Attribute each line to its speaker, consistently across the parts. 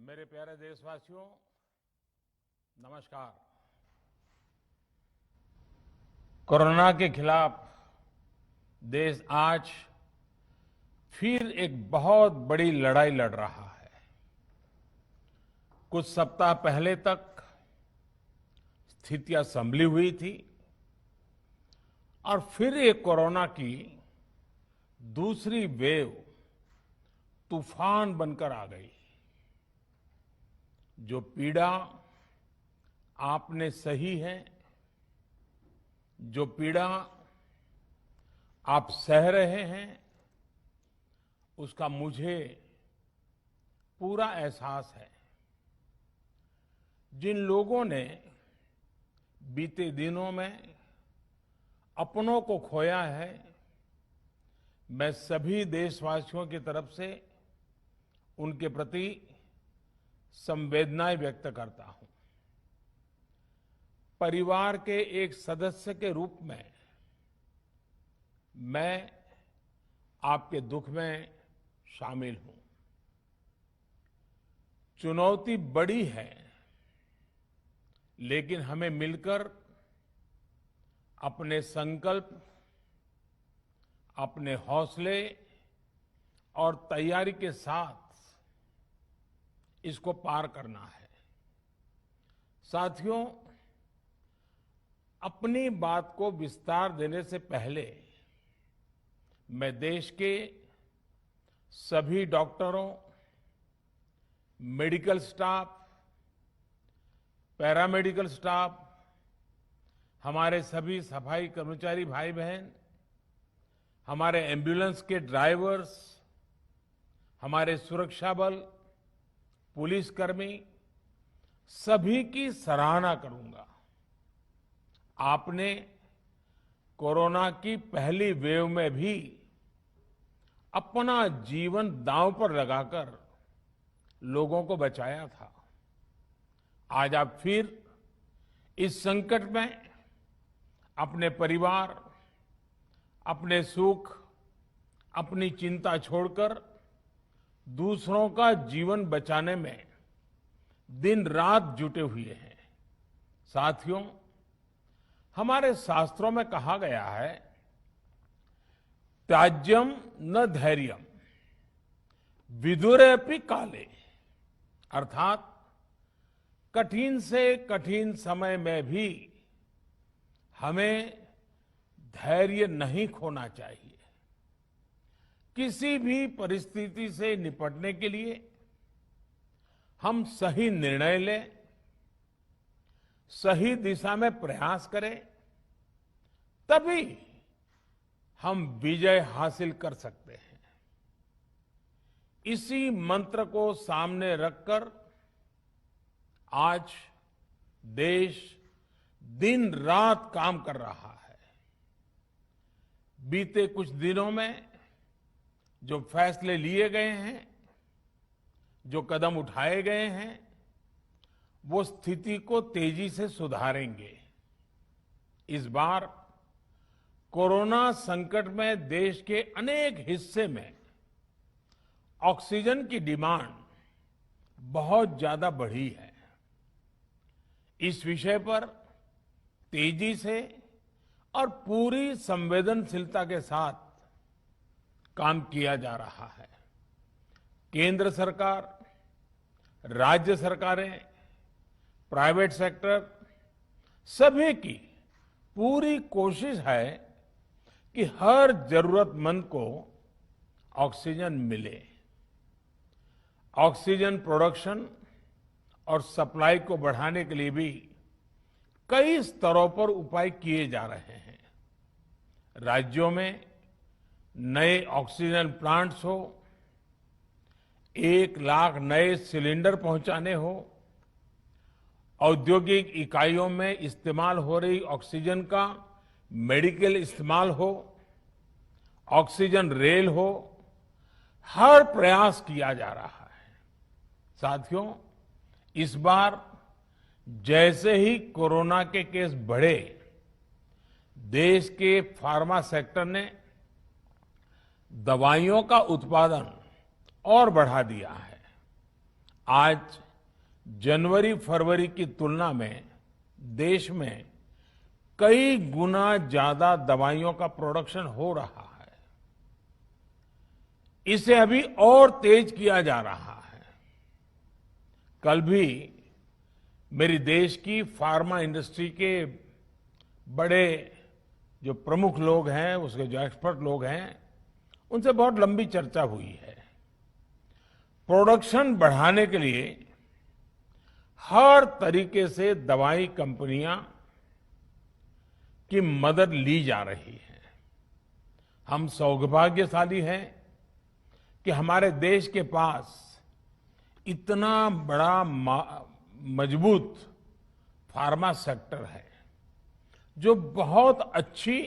Speaker 1: मेरे प्यारे देशवासियों, नमस्कार। कोरोना के खिलाफ देश आज फिर एक बहुत बड़ी लड़ाई लड़ रहा है। कुछ सप्ताह पहले तक स्थितियां संभली हुई थी और फिर एक कोरोना की दूसरी वेव तूफान बनकर आ गई। जो पीड़ा आपने सही है, जो पीड़ा आप सह रहे हैं, उसका मुझे पूरा एहसास है। जिन लोगों ने बीते दिनों में अपनों को खोया है, मैं सभी देशवासियों की तरफ से उनके प्रति संवेदनाएं व्यक्त करता हूं। परिवार के एक सदस्य के रूप में मैं आपके दुख में शामिल हूं। चुनौती बड़ी है, लेकिन हमें मिलकर अपने संकल्प, अपने हौसले और तैयारी के साथ इसको पार करना है। साथियों, अपनी बात को विस्तार देने से पहले मैं देश के सभी डॉक्टरों, मेडिकल स्टाफ, पैरामेडिकल स्टाफ, हमारे सभी सफाई कर्मचारी भाई बहन, हमारे एम्बुलेंस के ड्राइवर्स, हमारे सुरक्षा बल, पुलिसकर्मी, सभी की सराहना करूंगा। आपने कोरोना की पहली वेव में भी अपना जीवन दांव पर लगाकर लोगों को बचाया था। आज आप फिर इस संकट में अपने परिवार, अपने सुख, अपनी चिंता छोड़कर दूसरों का जीवन बचाने में दिन रात जुटे हुए हैं। साथियों, हमारे शास्त्रों में कहा गया है, त्याज्यम न धैर्यम विदुरेऽपि काले, अर्थात कठिन से कठिन समय में भी हमें धैर्य नहीं खोना चाहिए। किसी भी परिस्थिति से निपटने के लिए हम सही निर्णय लें, सही दिशा में प्रयास करें, तभी हम विजय हासिल कर सकते हैं। इसी मंत्र को सामने रखकर आज देश दिन रात काम कर रहा है। बीते कुछ दिनों में जो फैसले लिए गए हैं, जो कदम उठाए गए हैं, वो स्थिति को तेजी से सुधारेंगे। इस बार कोरोना संकट में देश के अनेक हिस्से में ऑक्सीजन की डिमांड बहुत ज्यादा बढ़ी है। इस विषय पर तेजी से और पूरी संवेदनशीलता के साथ काम किया जा रहा है। केंद्र सरकार, राज्य सरकारें, प्राइवेट सेक्टर, सभी की पूरी कोशिश है कि हर जरूरतमंद को ऑक्सीजन मिले। ऑक्सीजन प्रोडक्शन और सप्लाई को बढ़ाने के लिए भी कई स्तरों पर उपाय किए जा रहे हैं। राज्यों में नए ऑक्सीजन प्लांट्स हो, 1 लाख नए सिलेंडर पहुंचाने हो, औद्योगिक इकाइयों में इस्तेमाल हो रही ऑक्सीजन का मेडिकल इस्तेमाल हो, ऑक्सीजन रेल हो, हर प्रयास किया जा रहा है। साथियों, इस बार जैसे ही कोरोना के केस बढ़े, देश के फार्मा सेक्टर ने दवाइयों का उत्पादन और बढ़ा दिया है। आज जनवरी फरवरी की तुलना में देश में कई गुना ज्यादा दवाइयों का प्रोडक्शन हो रहा है। इसे अभी और तेज किया जा रहा है। कल भी मेरी देश की फार्मा इंडस्ट्री के बड़े जो प्रमुख लोग हैं, उसके जो एक्सपर्ट लोग हैं, उनसे बहुत लंबी चर्चा हुई है। प्रोडक्शन बढ़ाने के लिए हर तरीके से दवाई कंपनियां की मदद ली जा रही है। हम सौभाग्यशाली हैं कि हमारे देश के पास इतना बड़ा मजबूत फार्मा सेक्टर है जो बहुत अच्छी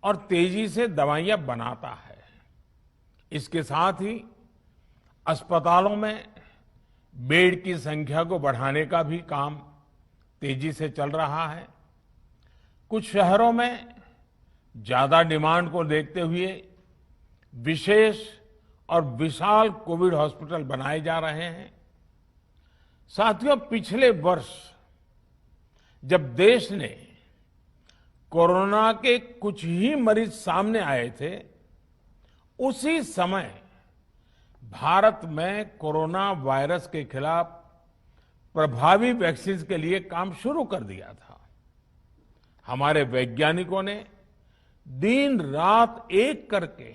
Speaker 1: और तेजी से दवाइयां बनाता है। इसके साथ ही अस्पतालों में बेड की संख्या को बढ़ाने का भी काम तेजी से चल रहा है। कुछ शहरों में ज्यादा डिमांड को देखते हुए विशेष और विशाल कोविड हॉस्पिटल बनाए जा रहे हैं। साथियों, पिछले वर्ष जब देश ने कोरोना के कुछ ही मरीज सामने आए थे, उसी समय भारत में कोरोना वायरस के खिलाफ प्रभावी वैक्सीन के लिए काम शुरू कर दिया था। हमारे वैज्ञानिकों ने दिन रात एक करके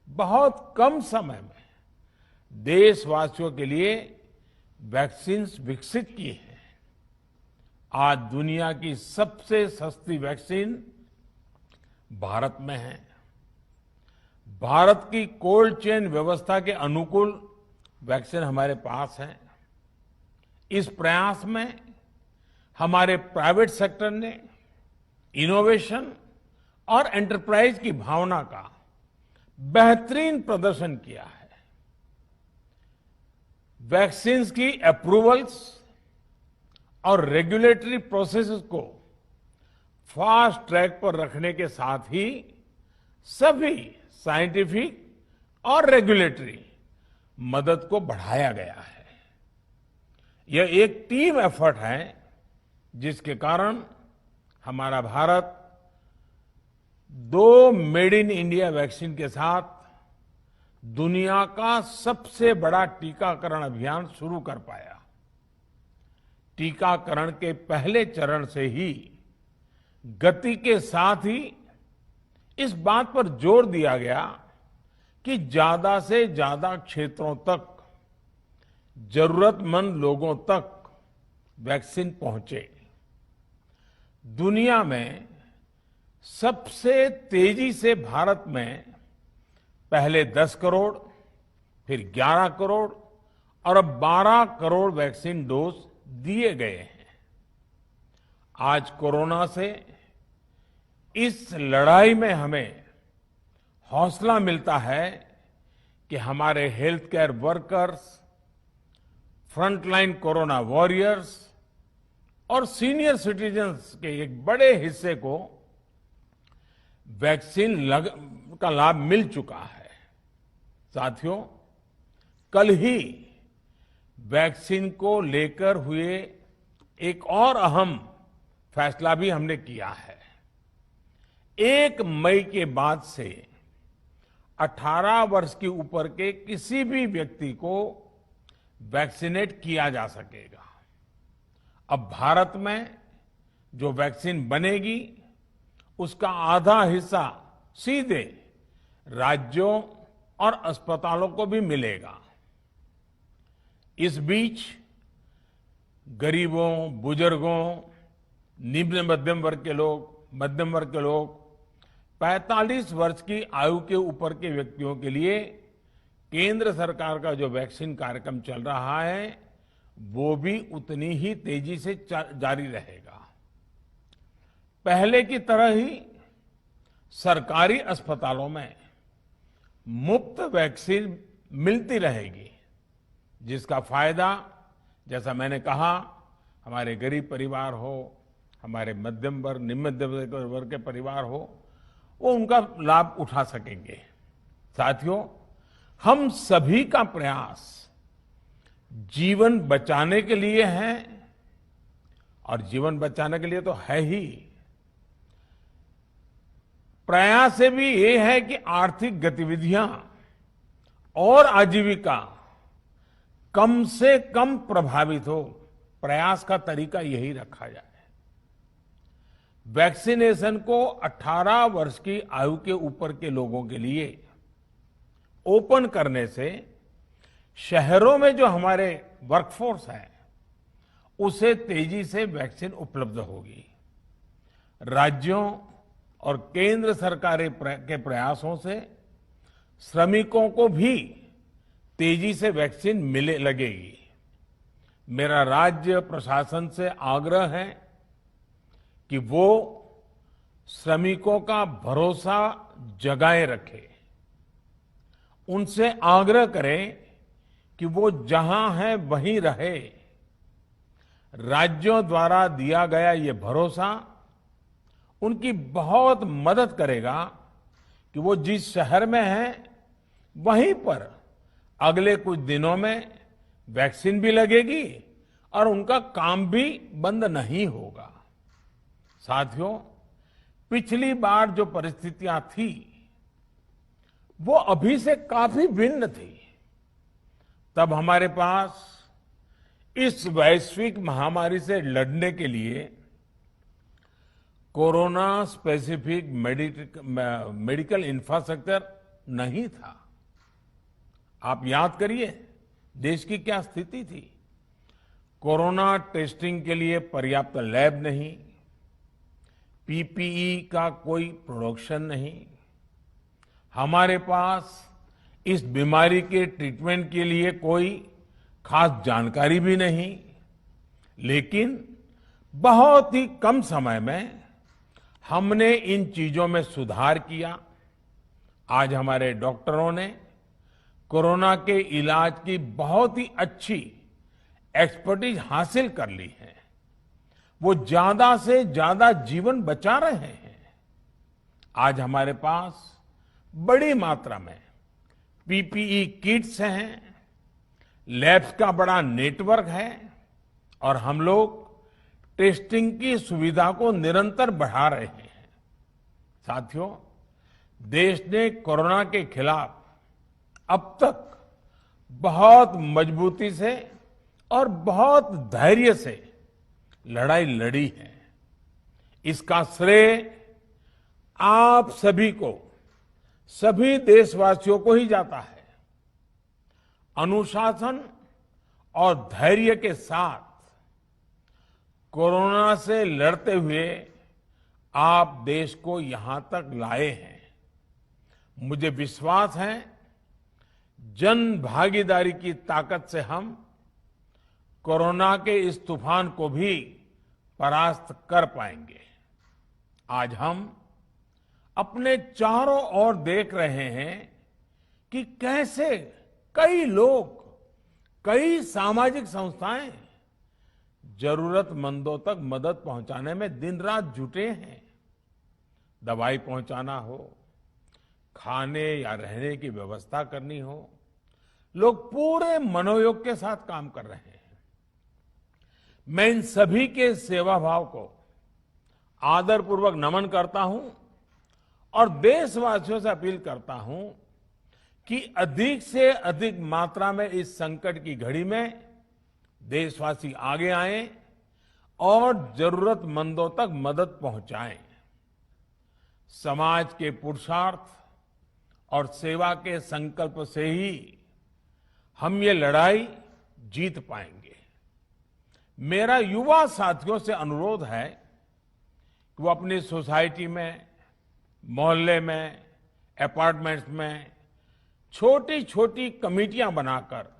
Speaker 1: बहुत कम समय में देशवासियों के लिए वैक्सीन विकसित की है। आज दुनिया की सबसे सस्ती वैक्सीन भारत में है। भारत की कोल्ड चेन व्यवस्था के अनुकूल वैक्सीन हमारे पास है। इस प्रयास में हमारे प्राइवेट सेक्टर ने इनोवेशन और एंटरप्राइज की भावना का बेहतरीन प्रदर्शन किया है। वैक्सीन की अप्रूवल्स और रेगुलेटरी प्रोसेसेस को फास्ट ट्रैक पर रखने के साथ ही सभी साइंटिफिक और रेगुलेटरी मदद को बढ़ाया गया है। यह एक टीम एफर्ट है जिसके कारण हमारा Bharat 2 made in India vaccine के साथ दुनिया का सबसे बड़ा टीकाकरण अभियान शुरू कर पाया। टीकाकरण के पहले चरण से ही गति के साथ ही इस बात पर जोर दिया गया कि ज्यादा से ज्यादा क्षेत्रों तक, जरूरतमंद लोगों तक वैक्सीन पहुंचे। दुनिया में सबसे तेजी से भारत में पहले 10 करोड़, फिर 11 करोड़ और अब 12 करोड़ वैक्सीन डोज दिए गए हैं। आज कोरोना से इस लड़ाई में हमें हौसला मिलता है कि हमारे health care workers, frontline corona warriors और सीनियर सिटीजन्स के एक बड़े हिस्से को वैक्सीन का लाभ मिल चुका है। साथियों, कल ही वैक्सीन को लेकर हुए एक और अहम फैसला भी हमने किया है। 1 मई के बाद से 18 वर्ष के ऊपर के किसी भी व्यक्ति को वैक्सीनेट किया जा सकेगा। अब भारत में जो वैक्सीन बनेगी उसका आधा हिस्सा सीधे राज्यों और अस्पतालों को भी मिलेगा। इस बीच गरीबों, बुजुर्गों, निम्न मध्यम वर्ग के लोग 45 वर्ष की आयु के ऊपर के व्यक्तियों के लिए केंद्र सरकार का जो वैक्सीन कार्यक्रम चल रहा है वो भी उतनी ही तेजी से जारी रहेगा। पहले की तरह ही सरकारी अस्पतालों में मुफ्त वैक्सीन मिलती रहेगी, जिसका फायदा, जैसा मैंने कहा, हमारे गरीब परिवार हो, हमारे मध्यम वर्ग, निम्न मध्यम वर्ग के परिवार हो, वो उनका लाभ उठा सकेंगे। साथियों, हम सभी का प्रयास जीवन बचाने के लिए है, और जीवन बचाने के लिए तो है ही, प्रयास से भी ये है कि आर्थिक गतिविधियां और आजीविका कम से कम प्रभावित हो। प्रयास का तरीका यही रखा जाए। वैक्सीनेशन को 18 वर्ष की आयु के ऊपर के लोगों के लिए ओपन करने से शहरों में जो हमारे वर्कफोर्स है उसे तेजी से वैक्सीन उपलब्ध होगी। राज्यों और केंद्र सरकार के प्रयासों से श्रमिकों को भी तेजी से वैक्सीन मिले लगेगी। मेरा राज्य प्रशासन से आग्रह है कि वो श्रमिकों का भरोसा जगाए रखे। उनसे आग्रह करें कि वो जहां है वहीं रहे। राज्यों द्वारा दिया गया ये भरोसा उनकी बहुत मदद करेगा कि वो जिस शहर में हैं वहीं पर अगले कुछ दिनों में वैक्सीन भी लगेगी और उनका काम भी बंद नहीं होगा। साथियों, पिछली बार जो परिस्थितियां थी वो अभी से काफी भिन्न थी। तब हमारे पास इस वैश्विक महामारी से लड़ने के लिए कोरोना स्पेसिफिक मेडिकल इंफ्रास्ट्रक्चर नहीं था। आप याद करिए देश की क्या स्थिति थी। कोरोना टेस्टिंग के लिए पर्याप्त लैब नहीं, पीपीई का कोई प्रोडक्शन नहीं, हमारे पास इस बीमारी के ट्रीटमेंट के लिए कोई खास जानकारी भी नहीं। लेकिन बहुत ही कम समय में हमने इन चीजों में सुधार किया। आज हमारे डॉक्टरों ने कोरोना के इलाज की बहुत ही अच्छी एक्सपर्टीज हासिल कर ली है। वो ज्यादा से ज्यादा जीवन बचा रहे हैं। आज हमारे पास बड़ी मात्रा में पीपीई किट्स हैं, लैब्स का बड़ा नेटवर्क है और हम लोग टेस्टिंग की सुविधा को निरंतर बढ़ा रहे हैं। साथियों, देश ने कोरोना के खिलाफ अब तक बहुत मजबूती से और बहुत धैर्य से लड़ाई लड़ी है। इसका श्रेय आप सभी को, सभी देशवासियों को ही जाता है। अनुशासन और धैर्य के साथ कोरोना से लड़ते हुए आप देश को यहां तक लाए हैं। मुझे विश्वास है जन भागीदारी की ताकत से हम कोरोना के इस तूफान को भी परास्त कर पाएंगे। आज हम अपने चारों ओर देख रहे हैं कि कैसे कई लोग, कई सामाजिक संस्थाएं जरूरतमंदों तक मदद पहुंचाने में दिन रात जुटे हैं। दवाई पहुंचाना हो, खाने या रहने की व्यवस्था करनी हो, लोग पूरे मनोयोग के साथ काम कर रहे हैं। मैं इन सभी के सेवा भाव को आदरपूर्वक नमन करता हूं और देशवासियों से अपील करता हूं कि अधिक से अधिक मात्रा में इस संकट की घड़ी में देशवासी आगे आएं और जरूरतमंदों तक मदद पहुंचाएं। समाज के पुरुषार्थ और सेवा के संकल्प से ही हम ये लड़ाई जीत पाएंगे। मेरा युवा साथियों से अनुरोध है कि वो अपनी सोसाइटी में, मोहल्ले में, अपार्टमेंट्स में छोटी छोटी कमेटियां बनाकर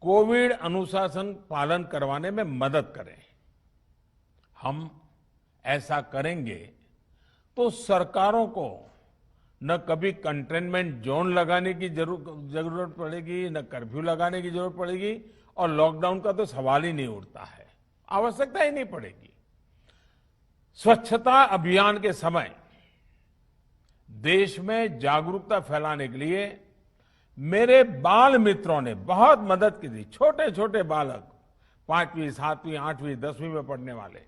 Speaker 1: कोविड अनुशासन पालन करवाने में मदद करें। हम ऐसा करेंगे तो सरकारों को न कभी कंटेनमेंट जोन लगाने की जरूरत पड़ेगी, न कर्फ्यू लगाने की जरूरत पड़ेगी और लॉकडाउन का तो सवाल ही नहीं उठता है, आवश्यकता ही नहीं पड़ेगी। स्वच्छता अभियान के समय देश में जागरूकता फैलाने के लिए मेरे बाल मित्रों ने बहुत मदद की थी। छोटे छोटे बालक, 5वीं, 7वीं, 8वीं, 10वीं में पढ़ने वाले,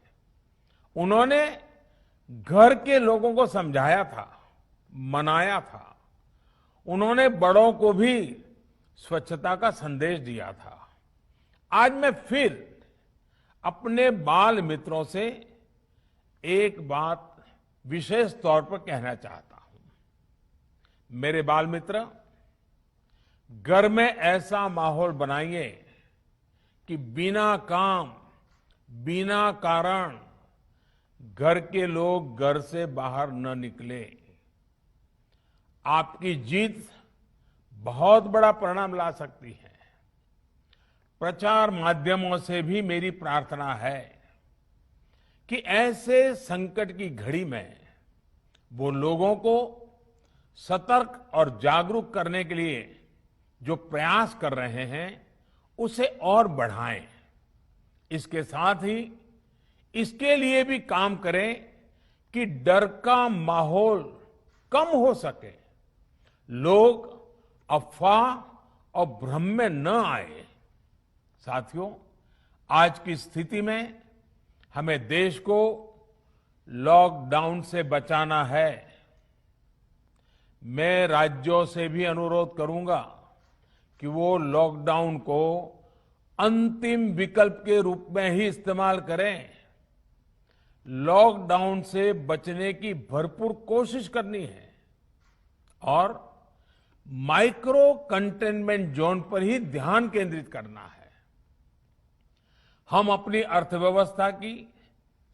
Speaker 1: उन्होंने घर के लोगों को समझाया था, मनाया था। उन्होंने बड़ों को भी स्वच्छता का संदेश दिया था। आज मैं फिर अपने बाल मित्रों से एक बात विशेष तौर पर कहना चाहता हूं। मेरे बाल मित्र, घर में ऐसा माहौल बनाइए कि बिना काम, बिना कारण घर के लोग घर से बाहर न निकले। आपकी जीत बहुत बड़ा परिणाम ला सकती है। प्रचार माध्यमों से भी मेरी प्रार्थना है कि ऐसे संकट की घड़ी में वो लोगों को सतर्क और जागरूक करने के लिए जो प्रयास कर रहे हैं उसे और बढ़ाएं। इसके साथ ही इसके लिए भी काम करें कि डर का माहौल कम हो सके, लोग अफवाह और भ्रम में न आए। साथियों, आज की स्थिति में हमें देश को लॉकडाउन से बचाना है। मैं राज्यों से भी अनुरोध करूंगा कि वो लॉकडाउन को अंतिम विकल्प के रूप में ही इस्तेमाल करें। लॉकडाउन से बचने की भरपूर कोशिश करनी है और माइक्रो कंटेनमेंट जोन पर ही ध्यान केंद्रित करना है। हम अपनी अर्थव्यवस्था की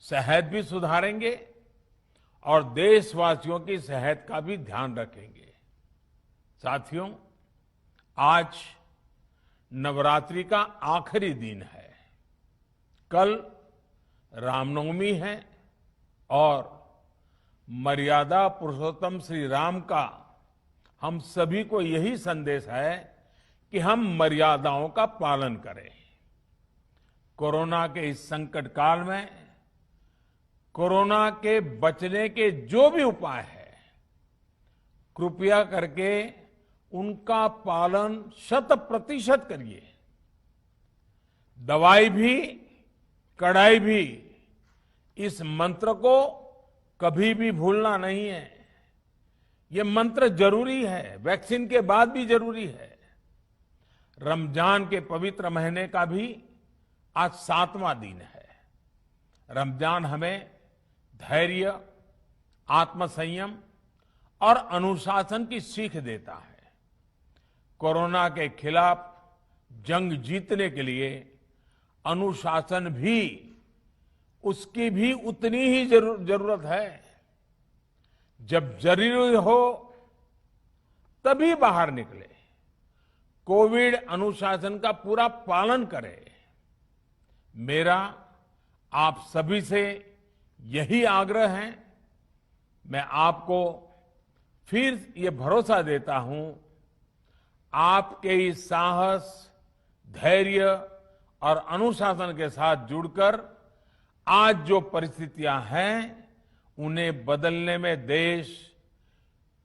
Speaker 1: सेहत भी सुधारेंगे और देशवासियों की सेहत का भी ध्यान रखेंगे। साथियों, आज नवरात्रि का आखिरी दिन है। कल रामनवमी है और मर्यादा पुरुषोत्तम श्री राम का हम सभी को यही संदेश है कि हम मर्यादाओं का पालन करें। कोरोना के इस संकट काल में कोरोना के बचने के जो भी उपाय है, कृपया करके उनका पालन 100% करिए। दवाई भी, कड़ाई भी, इस मंत्र को कभी भी भूलना नहीं है। ये मंत्र जरूरी है, वैक्सीन के बाद भी जरूरी है। रमजान के पवित्र महीने का भी आज 7वां दिन है। रमजान हमें धैर्य, आत्मसंयम और अनुशासन की सीख देता है। कोरोना के खिलाफ जंग जीतने के लिए अनुशासन भी, उसकी भी उतनी ही जरूरत है। जब जरूरी हो तभी बाहर निकले। कोविड अनुशासन का पूरा पालन करें। मेरा आप सभी से यही आग्रह है। मैं आपको फिर ये भरोसा देता हूं, आपके इस साहस, धैर्य और अनुशासन के साथ जुड़कर आज जो परिस्थितियां हैं उन्हें बदलने में देश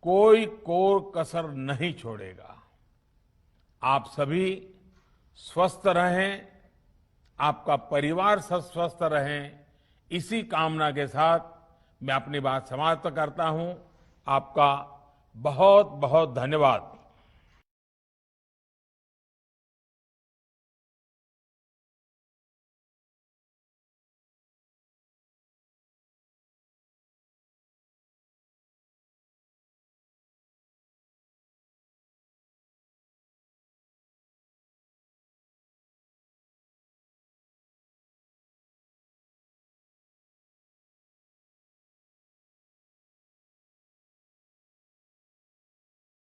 Speaker 1: कोई कोर कसर नहीं छोड़ेगा। आप सभी स्वस्थ रहें, आपका परिवार स्वस्थ रहे, इसी कामना के साथ मैं अपनी बात समाप्त करता हूं। आपका बहुत बहुत धन्यवाद।